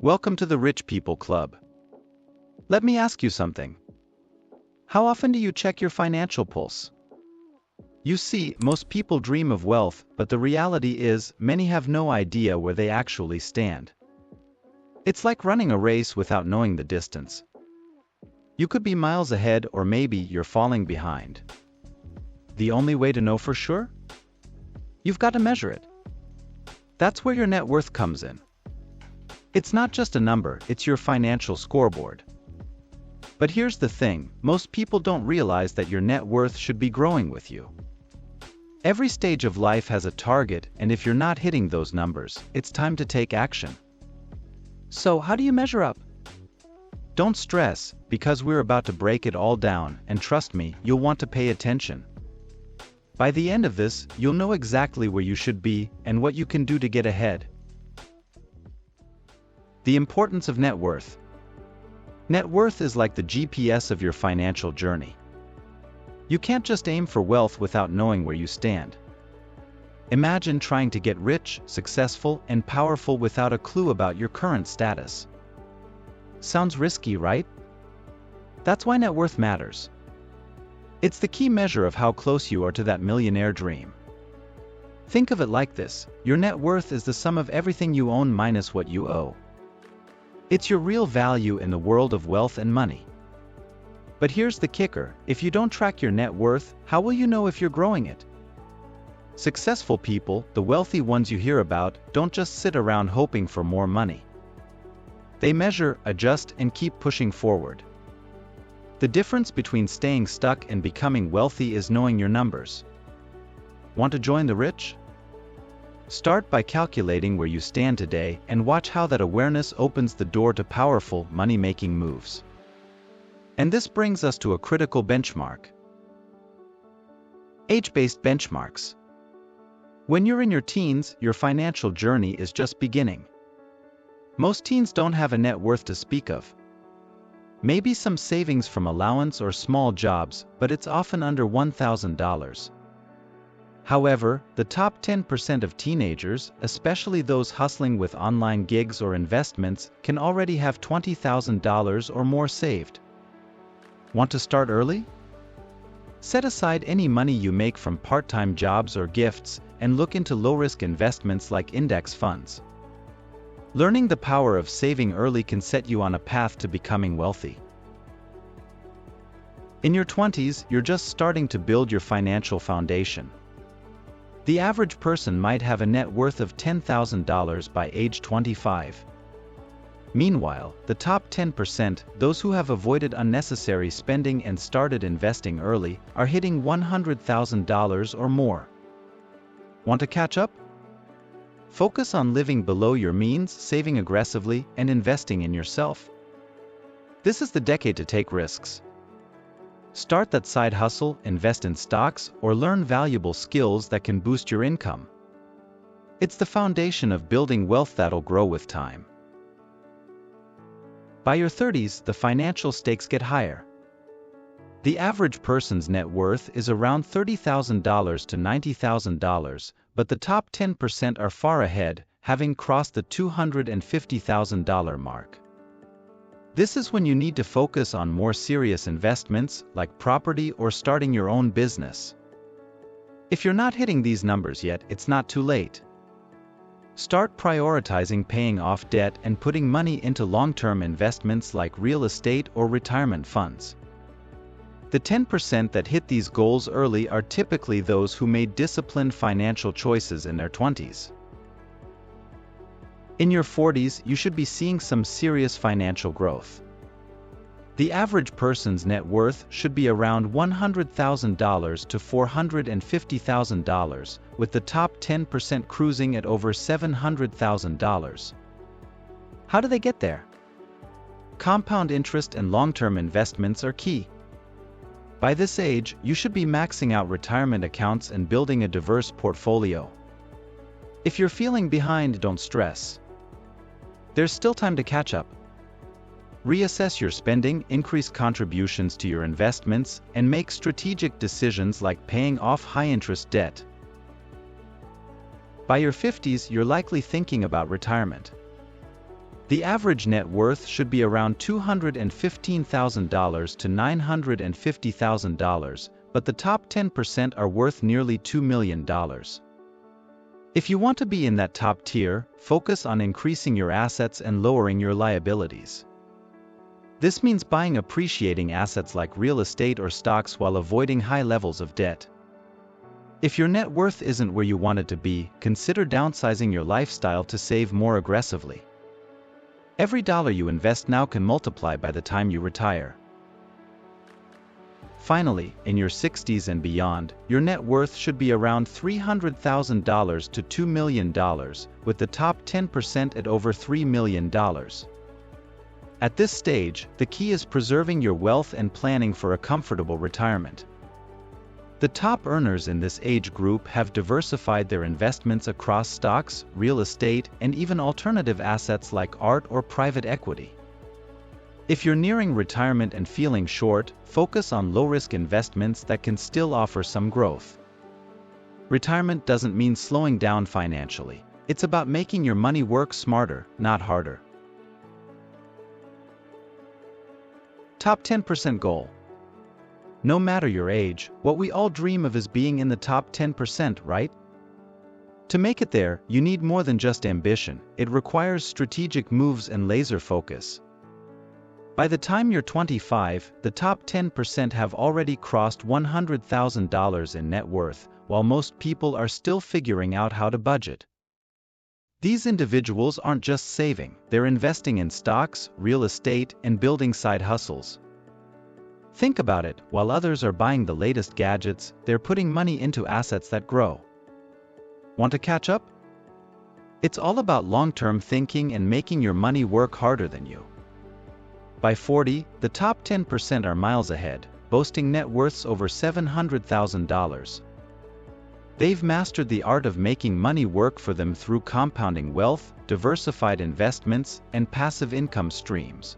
Welcome to the Rich People Club. Let me ask you something. How often do you check your financial pulse? You see, most people dream of wealth, but the reality is, many have no idea where they actually stand. It's like running a race without knowing the distance. You could be miles ahead, or maybe you're falling behind. The only way to know for sure? You've got to measure it. That's where your net worth comes in. It's not just a number, it's your financial scoreboard. But here's the thing, most people don't realize that your net worth should be growing with you. Every stage of life has a target, and if you're not hitting those numbers, it's time to take action. So how do you measure up? Don't stress, because we're about to break it all down, and trust me, you'll want to pay attention. By the end of this, you'll know exactly where you should be, and what you can do to get ahead. The importance of net worth. Net worth is like the GPS of your financial journey. You can't just aim for wealth without knowing where you stand. Imagine trying to get rich, successful, and powerful without a clue about your current status. Sounds risky, right? That's why net worth matters. It's the key measure of how close you are to that millionaire dream. Think of it like this: your net worth is the sum of everything you own minus what you owe. It's your real value in the world of wealth and money. But here's the kicker: if you don't track your net worth, how will you know if you're growing it? Successful people, the wealthy ones you hear about, don't just sit around hoping for more money. They measure, adjust, and keep pushing forward. The difference between staying stuck and becoming wealthy is knowing your numbers. Want to join the rich? Start by calculating where you stand today and watch how that awareness opens the door to powerful, money-making moves. And this brings us to a critical benchmark. Age-based benchmarks. When you're in your teens, your financial journey is just beginning. Most teens don't have a net worth to speak of. Maybe some savings from allowance or small jobs, but it's often under $1,000. However, the top 10% of teenagers, especially those hustling with online gigs or investments, can already have $20,000 or more saved. Want to start early? Set aside any money you make from part-time jobs or gifts, and look into low-risk investments like index funds. Learning the power of saving early can set you on a path to becoming wealthy. In your 20s, you're just starting to build your financial foundation. The average person might have a net worth of $10,000 by age 25. Meanwhile, the top 10%, those who have avoided unnecessary spending and started investing early, are hitting $100,000 or more. Want to catch up? Focus on living below your means, saving aggressively, and investing in yourself. This is the decade to take risks. Start that side hustle, invest in stocks, or learn valuable skills that can boost your income. It's the foundation of building wealth that'll grow with time. By your 30s, the financial stakes get higher. The average person's net worth is around $30,000 to $90,000, but the top 10% are far ahead, having crossed the $250,000 mark. This is when you need to focus on more serious investments, like property or starting your own business. If you're not hitting these numbers yet, it's not too late. Start prioritizing paying off debt and putting money into long-term investments like real estate or retirement funds. The 10% that hit these goals early are typically those who made disciplined financial choices in their 20s. In your 40s, you should be seeing some serious financial growth. The average person's net worth should be around $100,000 to $450,000, with the top 10% cruising at over $700,000. How do they get there? Compound interest and long-term investments are key. By this age, you should be maxing out retirement accounts and building a diverse portfolio. If you're feeling behind, don't stress. There's still time to catch up. Reassess your spending, increase contributions to your investments, and make strategic decisions like paying off high-interest debt. By your 50s, you're likely thinking about retirement. The average net worth should be around $215,000 to $950,000, but the top 10% are worth nearly $2 million. If you want to be in that top tier, focus on increasing your assets and lowering your liabilities. This means buying appreciating assets like real estate or stocks while avoiding high levels of debt. If your net worth isn't where you want it to be, consider downsizing your lifestyle to save more aggressively. Every dollar you invest now can multiply by the time you retire. Finally, in your 60s and beyond, your net worth should be around $300,000 to $2 million, with the top 10% at over $3 million. At this stage, the key is preserving your wealth and planning for a comfortable retirement. The top earners in this age group have diversified their investments across stocks, real estate, and even alternative assets like art or private equity. If you're nearing retirement and feeling short, focus on low-risk investments that can still offer some growth. Retirement doesn't mean slowing down financially. It's about making your money work smarter, not harder. Top 10% goal. No matter your age, what we all dream of is being in the top 10%, right? To make it there, you need more than just ambition. It requires strategic moves and laser focus. By the time you're 25, the top 10% have already crossed $100,000 in net worth, while most people are still figuring out how to budget. These individuals aren't just saving, they're investing in stocks, real estate, and building side hustles. Think about it, while others are buying the latest gadgets, they're putting money into assets that grow. Want to catch up? It's all about long-term thinking and making your money work harder than you. By 40, the top 10% are miles ahead, boasting net worths over $700,000. They've mastered the art of making money work for them through compounding wealth, diversified investments, and passive income streams.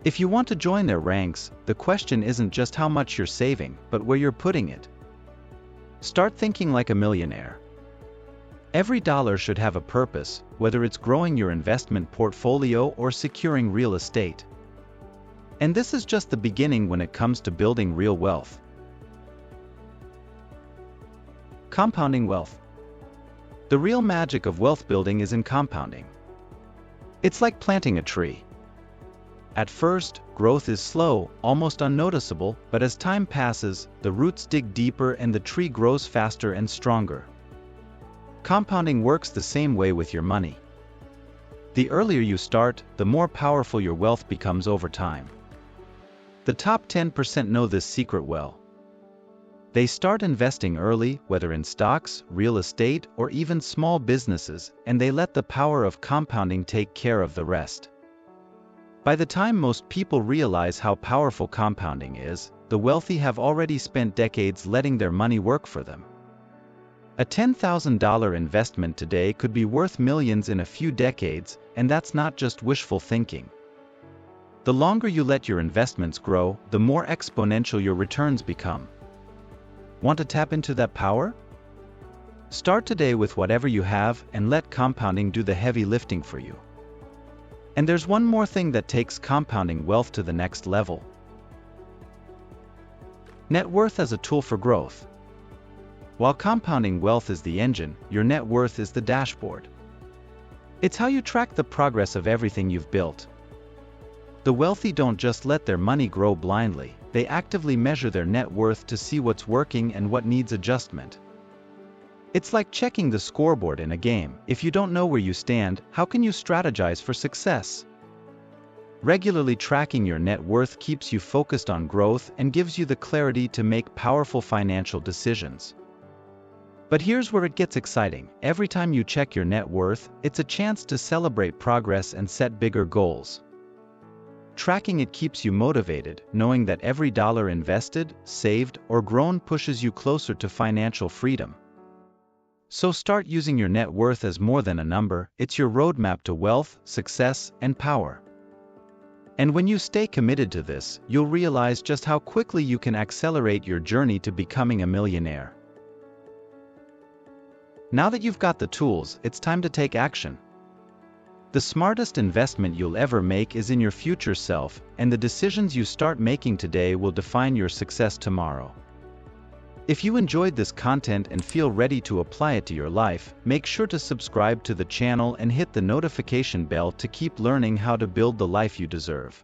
If you want to join their ranks, the question isn't just how much you're saving, but where you're putting it. Start thinking like a millionaire. Every dollar should have a purpose, whether it's growing your investment portfolio or securing real estate. And this is just the beginning when it comes to building real wealth. Compounding wealth. The real magic of wealth building is in compounding. It's like planting a tree. At first, growth is slow, almost unnoticeable, but as time passes, the roots dig deeper and the tree grows faster and stronger. Compounding works the same way with your money. The earlier you start, the more powerful your wealth becomes over time. The top 10% know this secret well. They start investing early, whether in stocks, real estate, or even small businesses, and they let the power of compounding take care of the rest. By the time most people realize how powerful compounding is, the wealthy have already spent decades letting their money work for them. A $10,000 investment today could be worth millions in a few decades, and that's not just wishful thinking. The longer you let your investments grow, the more exponential your returns become. Want to tap into that power? Start today with whatever you have and let compounding do the heavy lifting for you. And there's one more thing that takes compounding wealth to the next level. Net worth as a tool for growth. While compounding wealth is the engine, your net worth is the dashboard. It's how you track the progress of everything you've built. The wealthy don't just let their money grow blindly, they actively measure their net worth to see what's working and what needs adjustment. It's like checking the scoreboard in a game. If you don't know where you stand, how can you strategize for success? Regularly tracking your net worth keeps you focused on growth and gives you the clarity to make powerful financial decisions. But here's where it gets exciting. Every time you check your net worth, it's a chance to celebrate progress and set bigger goals. Tracking it keeps you motivated, knowing that every dollar invested, saved, or grown pushes you closer to financial freedom. So start using your net worth as more than a number. It's your roadmap to wealth, success, and power. And when you stay committed to this, you'll realize just how quickly you can accelerate your journey to becoming a millionaire. Now that you've got the tools, it's time to take action. The smartest investment you'll ever make is in your future self, and the decisions you start making today will define your success tomorrow. If you enjoyed this content and feel ready to apply it to your life, make sure to subscribe to the channel and hit the notification bell to keep learning how to build the life you deserve.